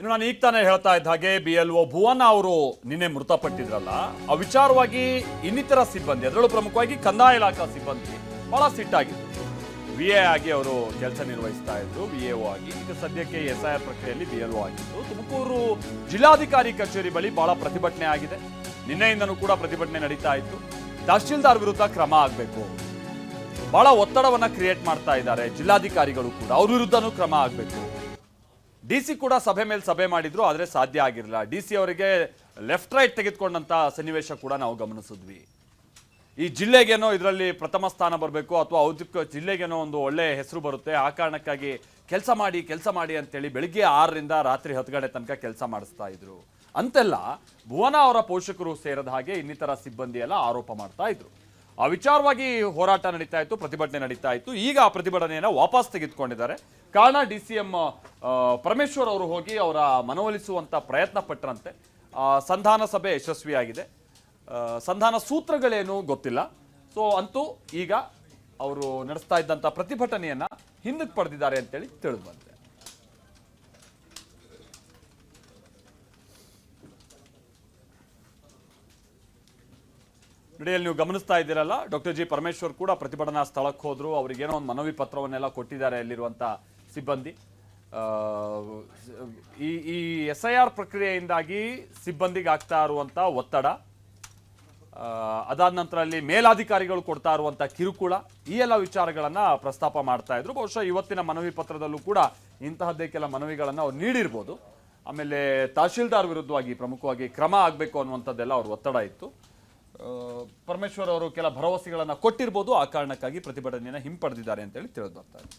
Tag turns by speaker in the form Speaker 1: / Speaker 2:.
Speaker 1: ಇನ್ನು ನಾನು ಈಗ ತಾನೇ ಹೇಳ್ತಾ ಇದ್ದ ಹಾಗೆ BLO ಭುವನ ಅವರು ನಿನ್ನೆ ಮೃತಪಟ್ಟಿದ್ರಲ್ಲ, ಆ ವಿಚಾರವಾಗಿ ಇನ್ನಿತರ ಸಿಬ್ಬಂದಿ, ಅದರಲ್ಲೂ ಪ್ರಮುಖವಾಗಿ ಕಂದಾಯ ಇಲಾಖಾ ಸಿಬ್ಬಂದಿ ಬಹಳ ಸಿಟ್ಟಾಗಿತ್ತು. VA ಆಗಿ ಅವರು ಕೆಲಸ ನಿರ್ವಹಿಸ್ತಾ ಇದ್ರು, VAO ಆಗಿ. ಈಗ ಸದ್ಯಕ್ಕೆ SIR ಪ್ರಕ್ರಿಯೆಯಲ್ಲಿ BLO ಆಗಿತ್ತು. ತುಮಕೂರು ಜಿಲ್ಲಾಧಿಕಾರಿ ಕಚೇರಿ ಬಳಿ ಬಹಳ ಪ್ರತಿಭಟನೆ ಆಗಿದೆ. ನಿನ್ನೆಯಿಂದನೂ ಕೂಡ ಪ್ರತಿಭಟನೆ ನಡೀತಾ ಇತ್ತು. ತಹಶೀಲ್ದಾರ್ ವಿರುದ್ಧ ಕ್ರಮ ಆಗಬೇಕು, ಬಹಳ ಒತ್ತಡವನ್ನ ಕ್ರಿಯೇಟ್ ಮಾಡ್ತಾ ಇದ್ದಾರೆ ಜಿಲ್ಲಾಧಿಕಾರಿಗಳು ಕೂಡ, ಅವ್ರ ವಿರುದ್ಧನೂ ಕ್ರಮ ಆಗಬೇಕು. DC ಕೂಡ ಸಭೆ ಮೇಲೆ ಸಭೆ ಮಾಡಿದ್ರು, ಆದರೆ ಸಾಧ್ಯ ಆಗಿರಲಿಲ್ಲ. DC ಅವರಿಗೆ ಲೆಫ್ಟ್ ರೈಟ್ ತೆಗೆದುಕೊಂಡಂತ ಸನ್ನಿವೇಶ ಕೂಡ ನಾವು ಗಮನಿಸಿದ್ವಿ. ಈ ಜಿಲ್ಲೆಗೇನೋ ಇದರಲ್ಲಿ ಪ್ರಥಮ ಸ್ಥಾನ ಬರಬೇಕು ಅಥವಾ ಜಿಲ್ಲೆಗೇನೋ ಒಂದು ಒಳ್ಳೆ ಹೆಸರು ಬರುತ್ತೆ, ಆ ಕಾರಣಕ್ಕಾಗಿ ಕೆಲಸ ಮಾಡಿ ಅಂತೇಳಿ ಬೆಳಿಗ್ಗೆ 6ರಿಂದ ರಾತ್ರಿ 10 ಗಂಟೆ ತನಕ ಕೆಲಸ ಮಾಡಿಸ್ತಾ ಇದ್ರು ಅಂತೆಲ್ಲ ಭುವನ ಅವರ ಪೋಷಕರು ಸೇರಿದ ಹಾಗೆ ಇನ್ನಿತರ ಸಿಬ್ಬಂದಿ ಎಲ್ಲ ಆರೋಪ ಮಾಡ್ತಾ ಇದ್ರು. ಆ ವಿಚಾರವಾಗಿ ಹೋರಾಟ ನಡೀತಾ ಇತ್ತು, ಪ್ರತಿಭಟನೆ ನಡೀತಾ ಇತ್ತು. ಈಗ ಆ ಪ್ರತಿಭಟನೆಯನ್ನು ವಾಪಸ್ ತೆಗೆದುಕೊಂಡಿದ್ದಾರೆ. ಕಾರಣ DCM ಪರಮೇಶ್ವರ್ ಅವರು ಹೋಗಿ ಅವರ ಮನವೊಲಿಸುವಂತ ಪ್ರಯತ್ನ ಪಟ್ಟರಂತೆ. ಸಂಧಾನ ಸಭೆ ಯಶಸ್ವಿಯಾಗಿದೆ. ಸಂಧಾನ ಸೂತ್ರಗಳೇನು ಗೊತ್ತಿಲ್ಲ. ಸೊ ಅಂತೂ ಈಗ ಅವರು ನಡೆಸ್ತಾ ಇದ್ದಂಥ ಪ್ರತಿಭಟನೆಯನ್ನ ಹಿಂದಕ್ಕೆ ಪಡೆದಿದ್ದಾರೆ ಅಂತೇಳಿ ತಿಳಿದು ಬಂದಿದೆ. ನಡೆಯಲ್ಲಿ ನೀವು ಗಮನಿಸ್ತಾ ಇದ್ದೀರಲ್ಲ, ಡಾಕ್ಟರ್ G ಪರಮೇಶ್ವರ್ ಕೂಡ ಪ್ರತಿಭಟನಾ ಸ್ಥಳಕ್ಕೆ ಹೋದ್ರು. ಅವರಿಗೇನೋ ಒಂದು ಮನವಿ ಪತ್ರವನ್ನೆಲ್ಲ ಕೊಟ್ಟಿದ್ದಾರೆ ಅಲ್ಲಿರುವಂಥ ಸಿಬ್ಬಂದಿ. ಈ SIR ಪ್ರಕ್ರಿಯೆಯಿಂದಾಗಿ ಸಿಬ್ಬಂದಿಗೆ ಆಗ್ತಾ ಇರುವಂಥ ಒತ್ತಡ, ಅದಾದ ನಂತರ ಅಲ್ಲಿ ಮೇಲಾಧಿಕಾರಿಗಳು ಕೊಡ್ತಾ ಇರುವಂಥ ಕಿರುಕುಳ, ಈ ಎಲ್ಲ ವಿಚಾರಗಳನ್ನ ಪ್ರಸ್ತಾಪ ಮಾಡ್ತಾ ಇದ್ರು. ಬಹುಶಃ ಇವತ್ತಿನ ಮನವಿ ಪತ್ರದಲ್ಲೂ ಕೂಡ ಇಂತಹದ್ದೇ ಕೆಲ ಮನವಿಗಳನ್ನು ಅವ್ರು ನೀಡಿರ್ಬೋದು. ಆಮೇಲೆ ತಹಶೀಲ್ದಾರ್ ವಿರುದ್ಧವಾಗಿ ಪ್ರಮುಖವಾಗಿ ಕ್ರಮ ಆಗಬೇಕು ಅನ್ನುವಂಥದ್ದೆಲ್ಲ ಅವ್ರ ಒತ್ತಡ ಇತ್ತು. ಪರಮೇಶ್ವರ್ ಅವರು ಕೆಲ ಭರವಸೆಗಳನ್ನು ಕೊಟ್ಟಿರ್ಬೋದು, ಆ ಕಾರಣಕ್ಕಾಗಿ ಪ್ರತಿಭಟನೆಯನ್ನು ಹಿಂಪಡೆದಿದ್ದಾರೆ ಅಂತೇಳಿ ತಿಳಿದು ಬರ್ತಾ ಇದೆ.